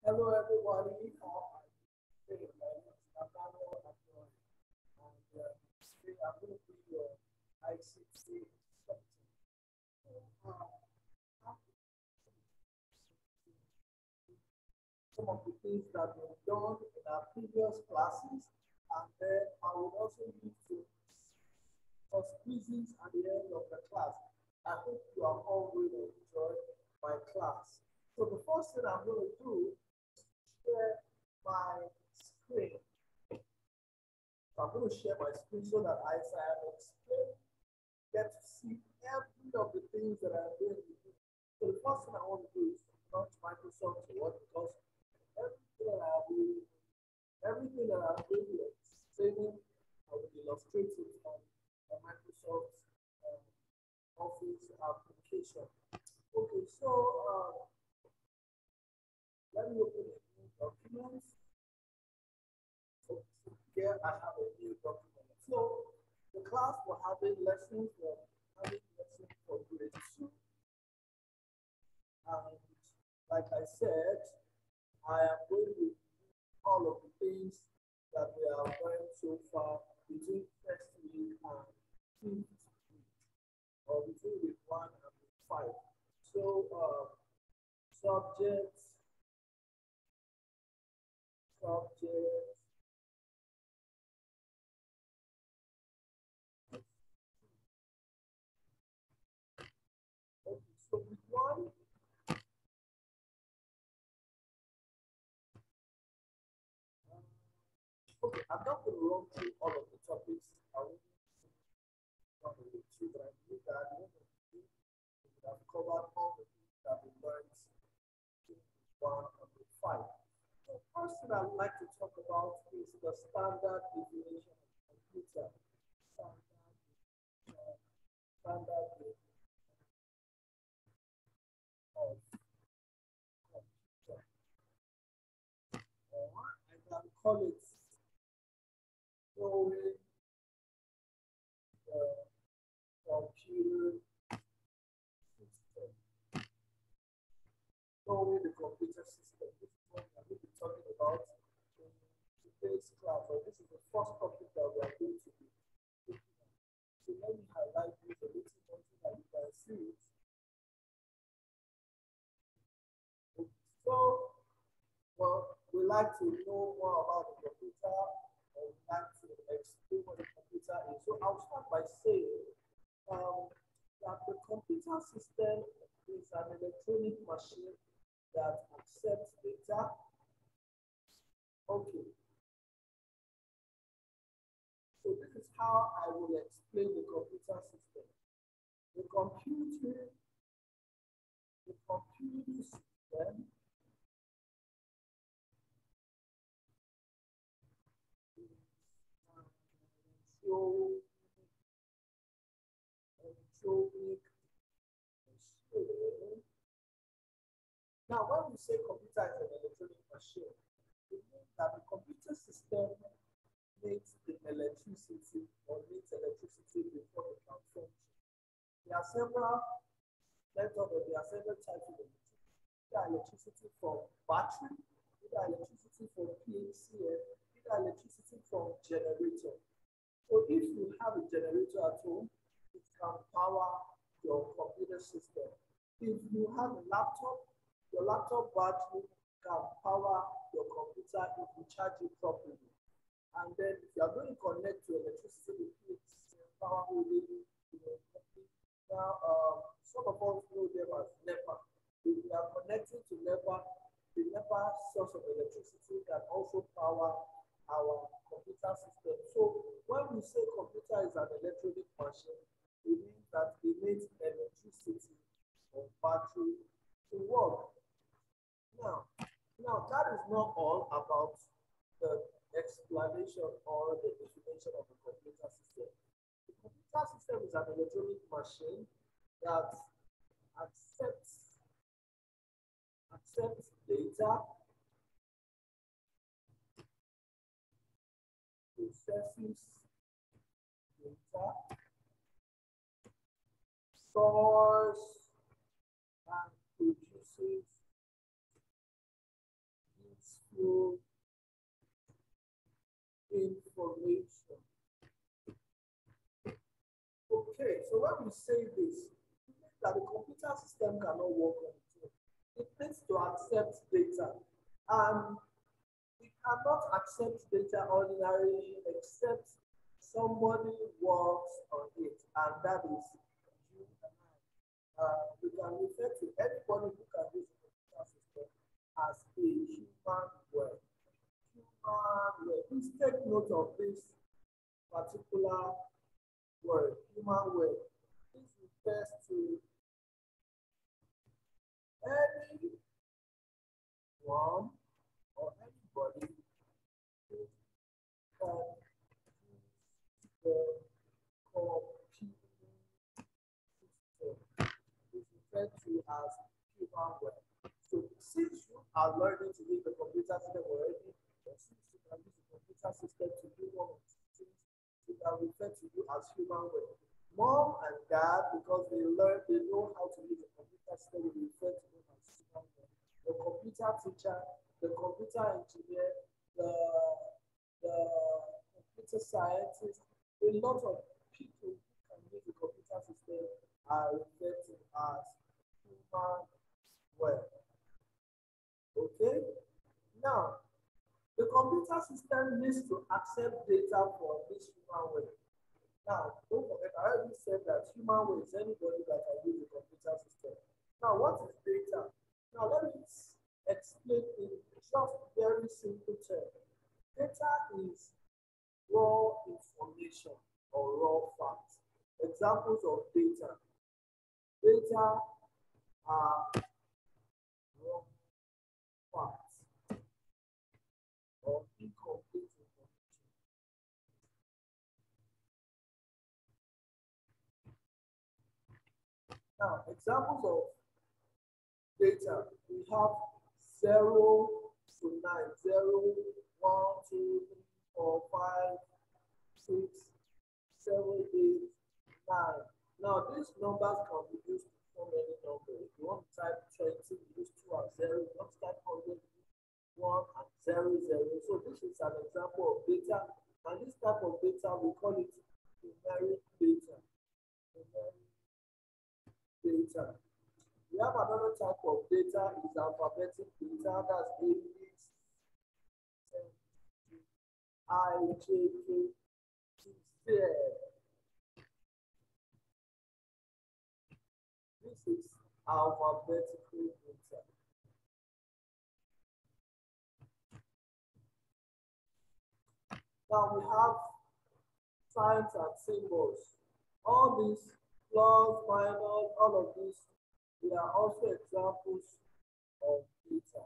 Hello, everybody. How are you today? My name is Nathaniel Adoy, and today I'm going to be your ICT instructor. I'm some of the things that we've done in our previous classes, and then I will also use to for quizzes at the end of the class. I hope you are all going to enjoy my class. So the first thing I'm going to do is share my screen. So I'm going to share my screen so that as I am explaining, get to see every of the things that I'm going to do. So the first thing I want to do is launch Microsoft Word because everything that I will, everything that I'm going to be explaining, I will illustrate it on the Microsoft um, Office application. Okay, so let me open a new document. So here I have a new document. So the class we're having lessons, we're having lessons for grade 2. And like I said, I am going to do all of the things that we have learned so far between first week and fifth week, or between week 1 and week 5. So subjects, subjects, okay, so week 1, okay, I'm not going to run through all of the topics. I will run the week 2, but I believe that at the end of the day, we would have covered all the things that we learned in week 1 and week 5. The first thing I would like to talk about is the standard definition of computer. Standard definition of computer. Or I can call it knowing the computer system. Knowing the computer system. This is what I'm going to be talking about in today's class, or this is the first topic that we are going to be looking at. So let me highlight this a little more so that you can see it. So, well, we like to know more about the computer, or we like to explain what the computer is. So I'll start by saying that the computer system is an electronic machine that accepts data. Okay, so this is how I will explain the computer system. The computer, the computer system is an electronic machine. Now, when we say computer is an electronic machine, it means that the computer system needs the electricity or needs electricity before it can function. There are several methods or there are several types of electricity. Either electricity from battery, either electricity from PCM, either electricity from generator. So if you have a generator at home, it can power your computer system. If you have a laptop, your laptop battery can power your computer if you charge it properly. And then if you are going to connect to electricity, it's power holding, you know, now some of us know them as NEPA. If we are connecting to NEPA, the NEPA source of electricity can also power our computer system. So when we say computer is an electronic machine, it means that it needs electricity or battery to work. Now, now that is not all about the explanation or the definition of the computer system. The computer system is an electronic machine that accepts data, processes data, stores and produces we say this, it means that the computer system cannot work on its own. It needs to accept data. And we cannot accept data ordinarily except somebody works on it, and that is you and I. We can refer to anybody who can use the computer system as a human word. Human word. Please take note of this particular word, human word. This refers to anyone or anybody who can use the computer system. Is referred to as human word. So since you are learning to use the computer system already, or since you can use the computer system to do one of the things, you can refer to you as human word. Mom and dad, because they know how to use the computer system, we refer to them as human word. The computer teacher, the computer engineer, the computer scientist, a lot of people who can use the computer system are referred to as human word. Okay? Now, the computer system needs to accept data from this human word. Now, don't forget, I already said that human word is anybody that can use the computer system. Now, what is data? Now, let me explain in just very simple terms. Data is raw information or raw facts. Examples of data. Data are raw facts or incomplete information. Now, examples of data, we have 0 to 9, 0, 1, 2, 3, 4, 5, 6, 7, 8, 9. Now, these numbers can be used to form any number. If you want to type 20, you use 2 and 0. If you want to type 100, 1 and 0, 0. So this is an example of data. And this type of data, we call it numeric data. Numeric data. We have another type of data is alphabetic data. That's A, B, C, D, I, J, K, T, Z. This is alphabetical data. Now we have signs and symbols. All these plus, minus, all of these, they are also examples of data.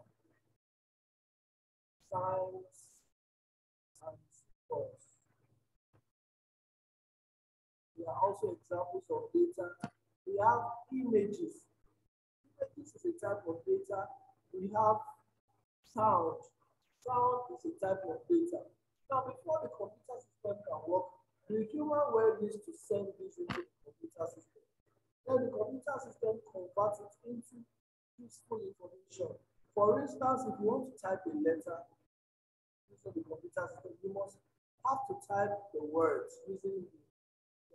Signs and symbols. They are also examples of data. We have images. Images is a type of data. We have sound. Sound is a type of data. Now, before the computer system can work, the human word needs to send this into the computer system. Then the computer system converts it into useful information. For instance, if you want to type a letter using the computer system, you must have to type the words using the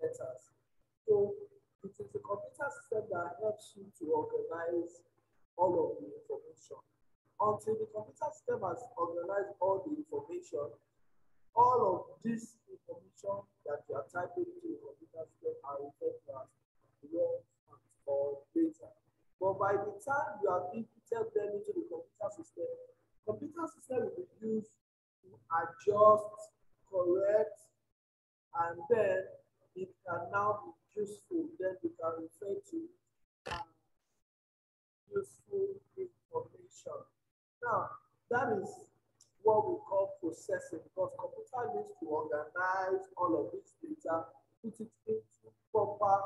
letters. So it is the computer system that helps you to organize all of the information. Until the computer system has organized all the information, all of this information that you are typing into the computer system are referred to as raw facts or data. But by the time you have inputted them into the computer system will be used to adjust, correct, and then it can now be useful. Then we can refer to useful information. Now, that is what we call processing, because computer needs to organize all of this data, put it into proper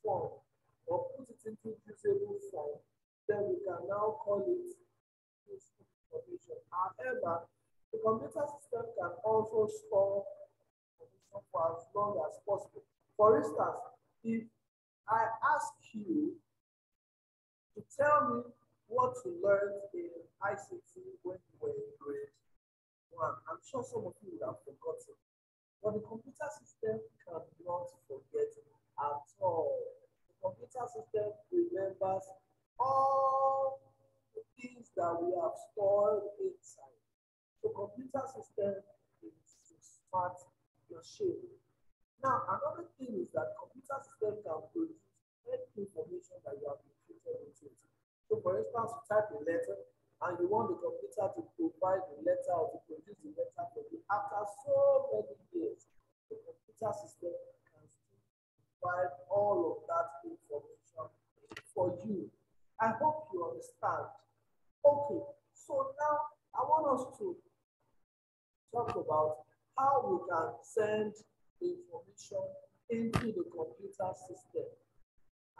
form, or put it into usable form. Then we can now call it useful information. However, the computer system can also store information for as long as possible. For instance, if I ask you to tell me what you learned in ICT when you were in grade 1, I'm sure some of you would have forgotten. But the computer system cannot forget at all. The computer system remembers all the things that we have stored inside. The computer system is a smart machine. Now, another thing is that computer system can produce any information that you have inputted into it. So, for instance, you type a letter and you want the computer to provide the letter or to produce the letter for you. After so many years, the computer system can still provide all of that information for you. I hope you understand. Okay, so now I want us to talk about how we can send information into the computer system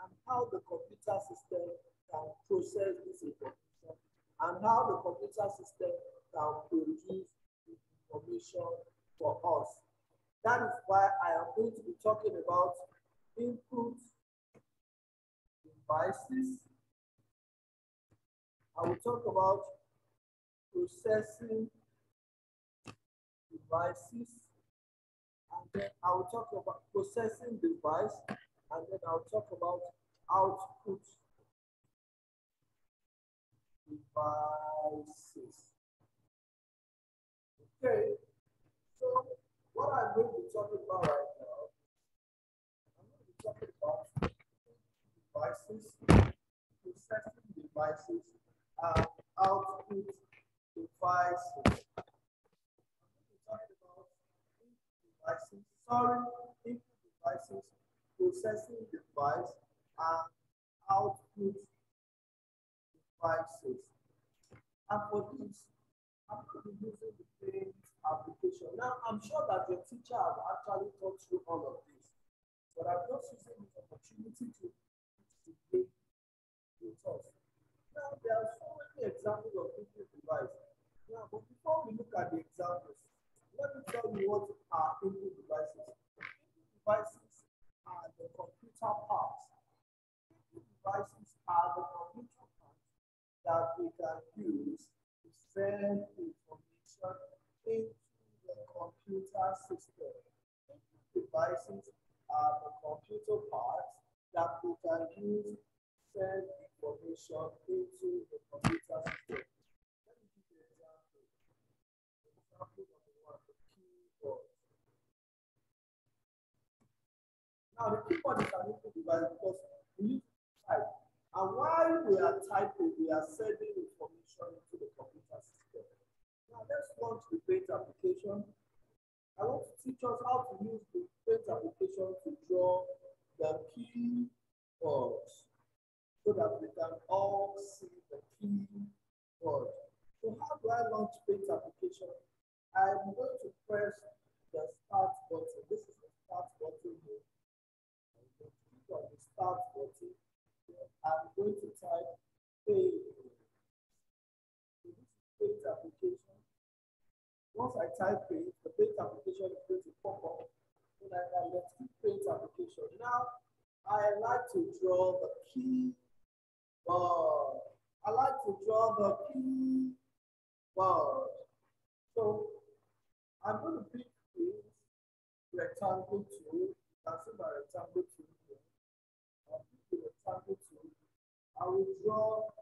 and how the computer system can process this information and how the computer system can produce the information for us. That is why I am going to be talking about input devices. I will talk about processing devices, and then I will talk about processing device, and then I'll talk about output devices. Okay, so what I'm going to be talking about right now, I'm going to be talking about devices, processing devices, and output devices. Talking about devices, input devices, processing device, and output devices. And for this, I'm going to be using the Paint application. Now, I'm sure that your teacher has actually taught you all of this, but I'm just using this opportunity to debate with us. Now, there are so many examples of input devices. Now, but before we look at the examples, let me tell you what are input devices. Input devices are the computer parts. Input devices are the computer parts that we can use to send information into the computer system. Input devices are the computer parts that we can use to send information into the computer system. Let me give you an example. Example number one, the keyboard. Now, the keyboard is an input device because we use it to type. And while we are typing, we are sending information into the computer system. Now, let's launch the Paint application. I want to teach us how to use the Paint application to draw the keyboards so that we can all see the keyboard. So how do I launch Paint application? I'm going to press the start button. This is the start button here. I'm going to click on the start button. I'm going to type Paint. So this is Paint application. Once I type Paint, the Paint application is going to pop up. Then I can let's click Paint application. Now I like to draw the keyboard. I like to draw the keyboard. So I'm going to pick this rectangle tool. You can see my rectangle tool here. I'll pick the rectangle tool. I will draw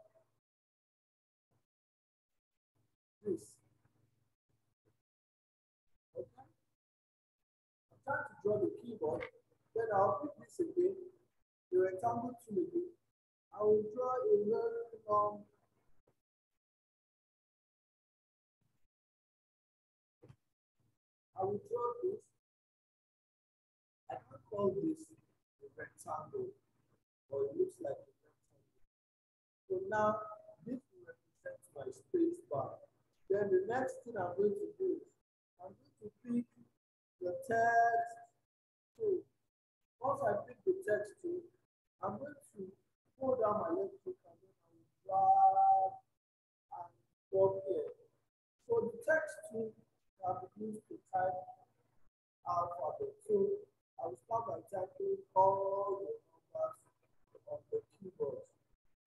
this. Okay? I'm trying to draw the keyboard. Then I'll pick this again, the rectangle tool again. I will draw a very long I will draw this. I can call this a rectangle, or it looks like a rectangle. So now this will represent my space bar. Then the next thing I'm going to do is I'm going to pick the text tool. Once I pick the text tool, I'm going to hold down my left click and then I will drag and drop here. So the text tool can be used to type alphabet. So I will start by typing all the numbers on the keyboard.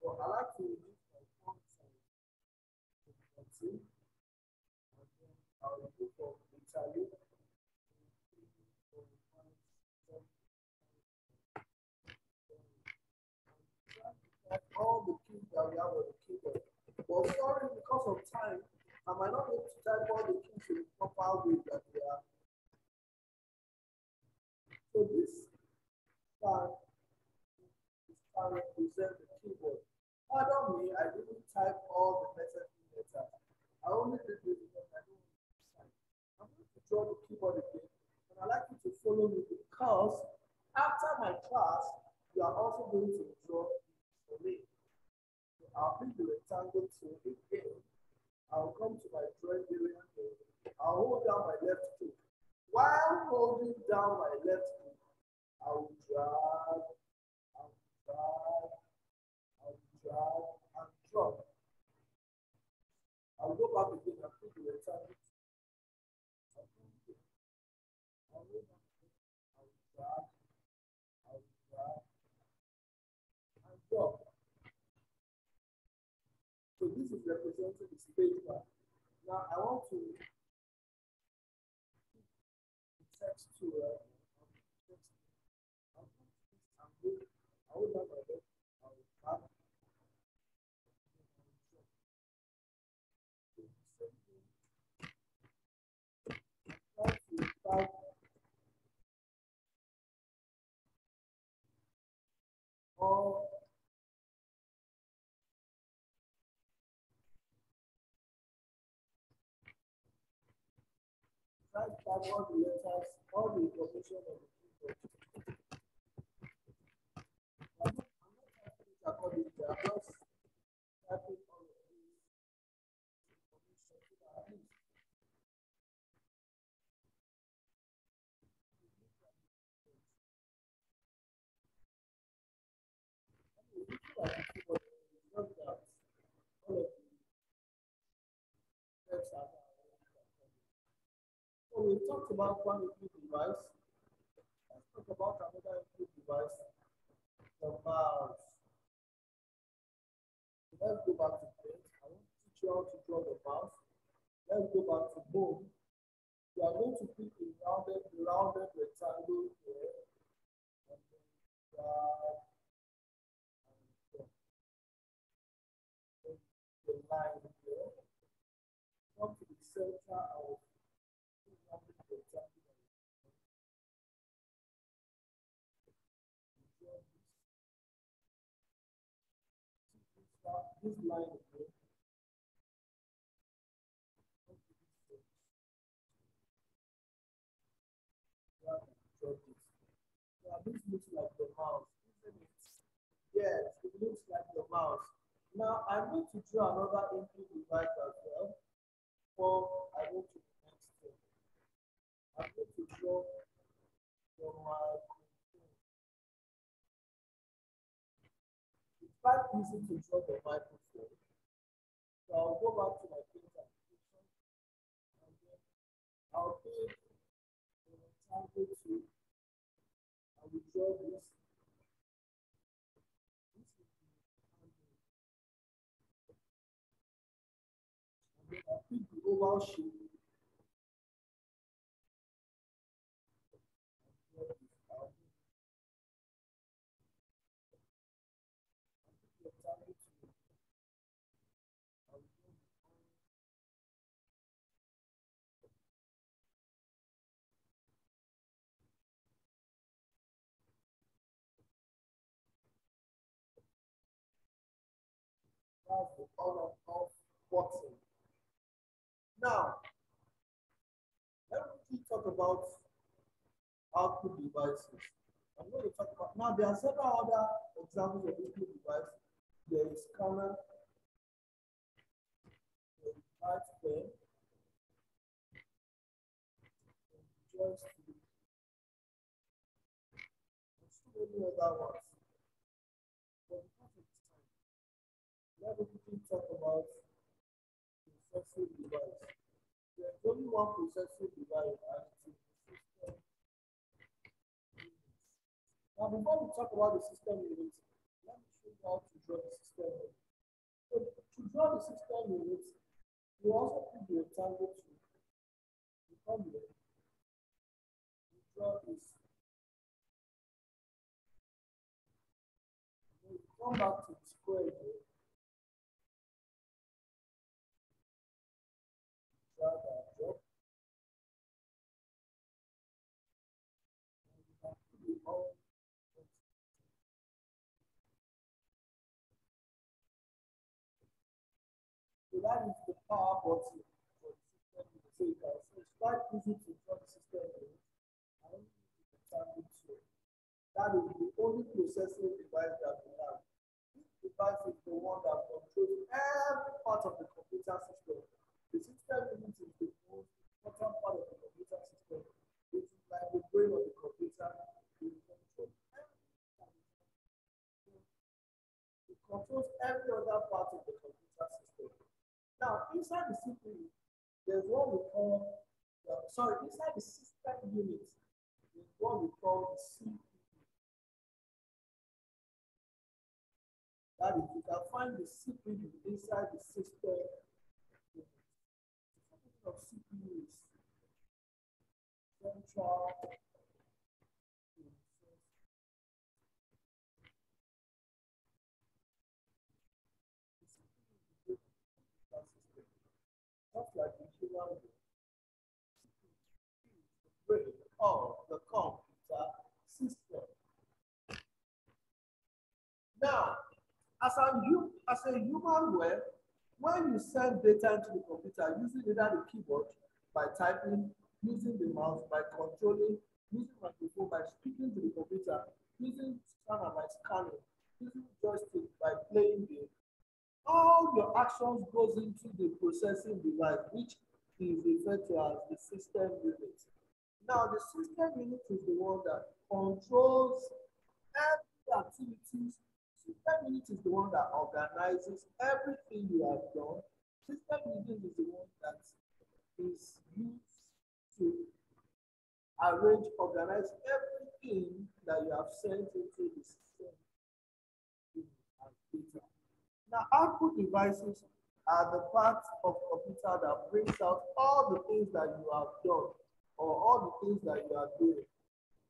So I like to reduce my font size to 20, and then I will go for Italy. I might not be able to type all the keys in the proper way that they are. So this can represent the keyboard. Pardon me, I didn't type all the necessary letters. I only did this because I don't understand. I'm going to draw the keyboard again, and I'd like you to follow me because after my class, you are also going to draw for me. So I'll pick the rectangle tool again. I'll come to my drawing area here. I'll hold down my left click. While holding down my left click, I will drag, and drag, and drag, and drop. I'll go back again and pick the rectangle. I'll hold down, I'll drag, I'll drag, and drop. So this is representing the space bar. Now I want to text to I will not my left. I will back. Try to type all the letters, all the information on the keyboard. I'm not typing it accordingly. I'm just typing all of this information so that at least you look at the keyboard, it's not that all of the steps are there. So we talked about one input device. Let's talk about another input device, the mouse. So let's go back to print. I want to teach you how to draw the mouse. Let's go back to boom. You are going to pick a rounded rectangle here, and then drag and drop. Then the line here. Come to the center of the rounded rectangle. This line here. Now this looks like the mouse, isn't it? Yes, it looks like the mouse. Now I'm going to draw another input device as well. I go to the next step. I'm going to draw the microphone. It's quite easy to draw the microphone. So I'll go back to my paint application, and then I'll take the rectangle tool. I will draw this. This is the handle. And then I'll pick the oval shape. That's the on and off button. Now, let me talk about output devices. I'm going to talk about now. There are several other examples of input device. There is scanner, there is type pen, joystick, and so many other ones. But because of time, let me quickly talk about processing device. There's only one processing device, and it is the system unit. Now, before we talk about the system unit, let me show you how to draw the system unit. So, to draw the system unit, you also put the rectangle tool. You come here, you draw this. Then you come back to the square here. that is the power button for the system unit. So you can see it's quite easy to draw the system unit. I only need to rectangle two. That is the only processing device that we have. This device is the one that controls every part of the computer system. The system unit is the most important part of the computer system. It is like the brain of the computer. It controls every other part of the computer system. Now, inside the CPU, there's what we call, inside the system unit, there's what we call the CPU. That is, you can find the CPU inside the system unit. The function of CPU is central. Just like the human brain of the computer system. Now, as a human web, when you send data into the computer using either the keyboard by typing, using the mouse by controlling, using microphone by speaking to the computer, using scanner by scanning, using joystick by playing game, all your actions goes into the processing device, which is referred to as the system unit. Now, the system unit is the one that controls every activities. System unit is the one that organizes everything you have done. System unit is the one that is used to arrange, organize everything that you have sent into the system unit as data. Now, output devices are the parts of computer that brings out all the things that you have done or all the things that you are doing.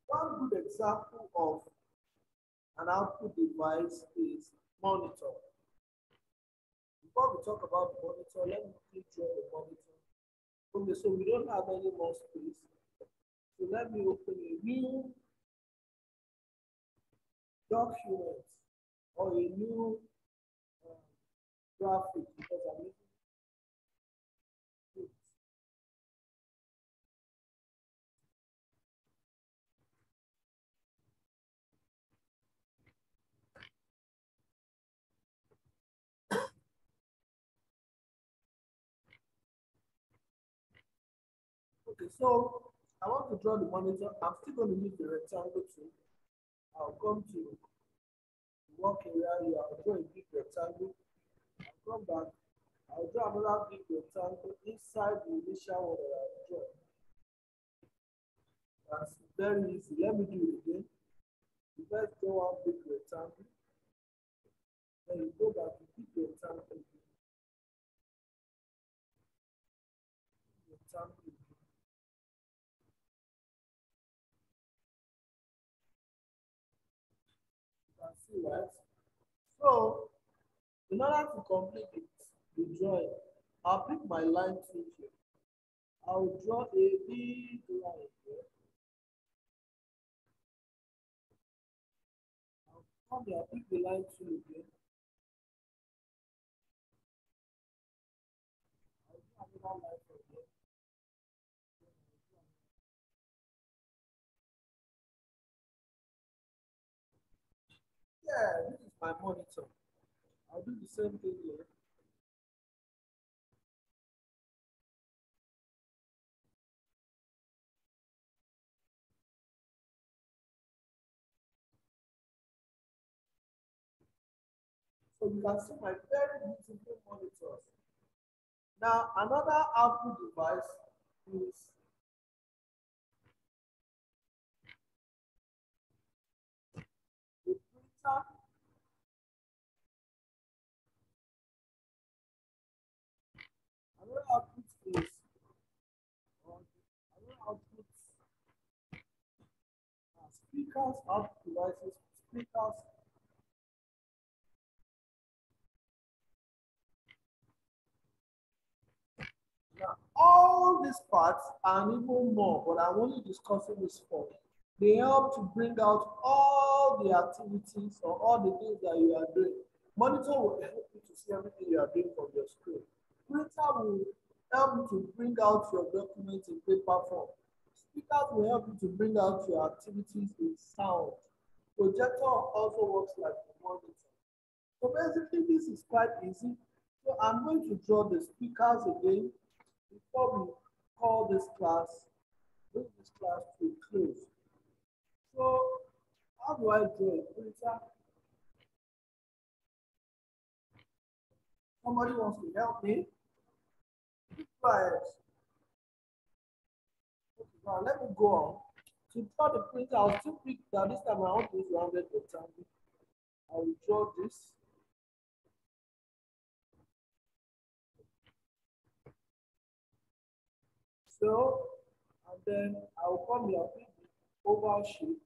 One good example of an output device is monitor. Before we talk about the monitor, let me quickly draw the monitor. Okay, so we don't have any more space. So let me open a new document or a new graphic because I'm using it. Okay, so I want to draw the monitor. I'm still going to use the rectangle tool. I'll come to the work area here. I'll draw a big rectangle. I'll come back. I'll draw another big rectangle inside the initial one that I've drawn. That's very easy. Let me do it again. You first draw one big rectangle. Then you go back to big rectangle again. Rectangle again. You can see, right? So, in order to complete the drawing, I'll pick my line tool here. I'll draw a big line here. I'll come here, pick the line tool again. I'll do another line from here. Yeah, this is my monitor. I'll do the same thing here. So you can see my very beautiful monitors. Now, another output device is the printer. Another output is another output speakers, output devices, speakers. Now, all these parts and even more, but I'm only discussing this for. They help to bring out all the activities or all the things that you are doing. Monitor will help you to see everything you are doing from your screen. Printer will help you to bring out your documents in paper form. Speakers will help you to bring out your activities in sound. Projector also works like a monitor. So basically, this is quite easy. So I'm going to draw the speakers again before we call this class, bring this class to a close. So how do I draw a printer? Somebody wants to help me? Go ahead. Okay, now let me go on. To draw the printer, I'll still pick that this time I want to use rounded rectangle. I will draw this. So, and then I will come here, pick the oval shape.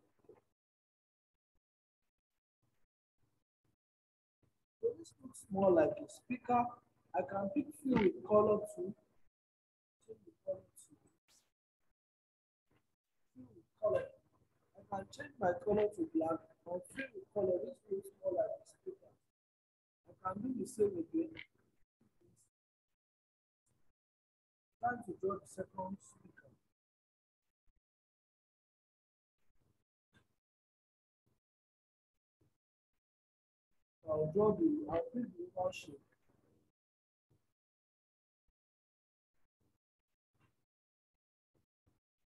So this looks more like a speaker. I can pick fill with color too. Change the color to fill with color. I can change my color to black and fill with color. This looks more like a speaker. I can do the same again. Trying to draw the second speaker. I'll pick the oval shape.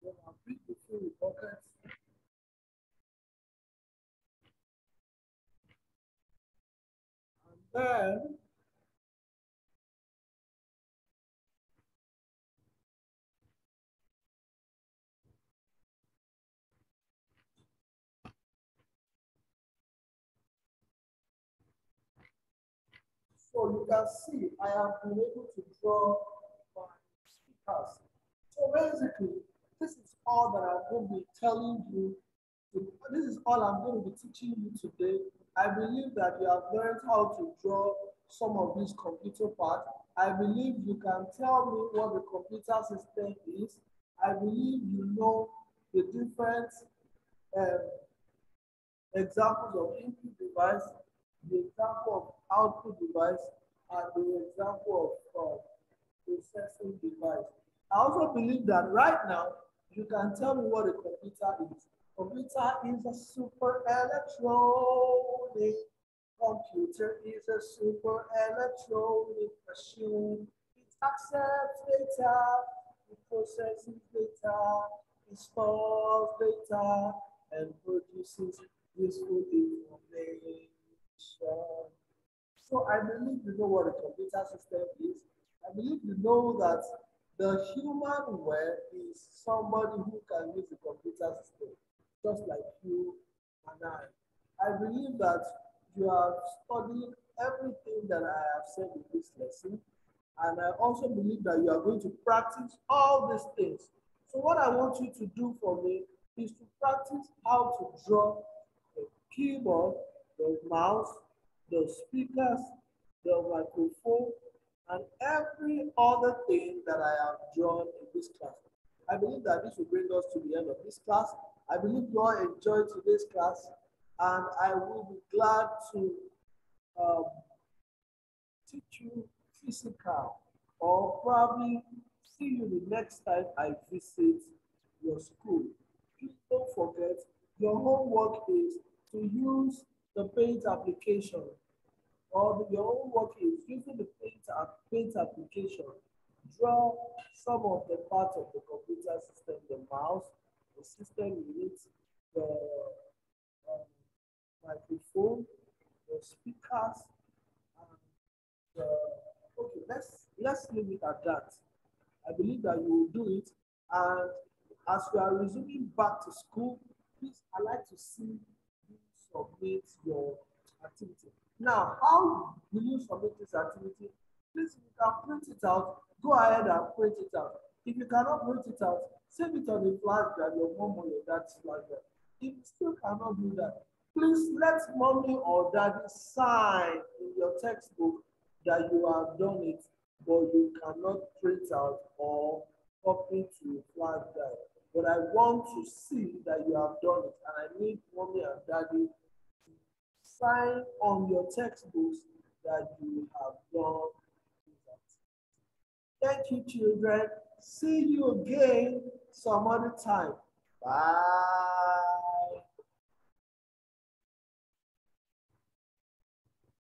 Then I'll pick the fill with bucket. And then so you can see I have been able to draw my speakers. So basically, this is all that I'm going to be telling you. This is all I'm going to be teaching you today. I believe that you have learned how to draw some of these computer parts. I believe you can tell me what the computer system is. I believe you know the different um, examples of input device, the example of output device, and the example of processing device. I also believe that right now, you can tell me what a computer is. Computer is a super electronic. Computer is a super electronic machine. It accepts data, it processes data, it stores data, and produces useful information. So I believe you know what a computer system is. I believe you know that the human web is somebody who can use the computer system, just like you and I. I believe that you have studied everything that I have said in this lesson, and I also believe that you are going to practice all these things. So what I want you to do for me is to practice how to draw the keyboard, the mouse, the speakers, the microphone, and every other thing that I have drawn in this class. I believe that this will bring us to the end of this class. I believe you all enjoyed today's class, and I will be glad to um, teach you physical or probably see you the next time I visit your school. Please don't forget your homework is to use the paint application or your homework is using the paint application. Draw some of the parts of the computer system, the mouse, the system unit, the microphone, the speakers, and okay, let's leave it at that. I believe that you will do it. And as you are resuming back to school, please, I like to see you submit your activity. Now, how will you submit this activity? Please, if you can print it out, go ahead and print it out. If you cannot print it out, save it on a flash drive, your mom or your dad's flash drive. If you still cannot do that, please let mommy or daddy sign in your textbook that you have done it, but you cannot print out or copy to a flash drive. But I want to see that you have done it, and I need mommy and daddy to sign on your textbooks that you have done that. Thank you, children. See you again some other time. Bye.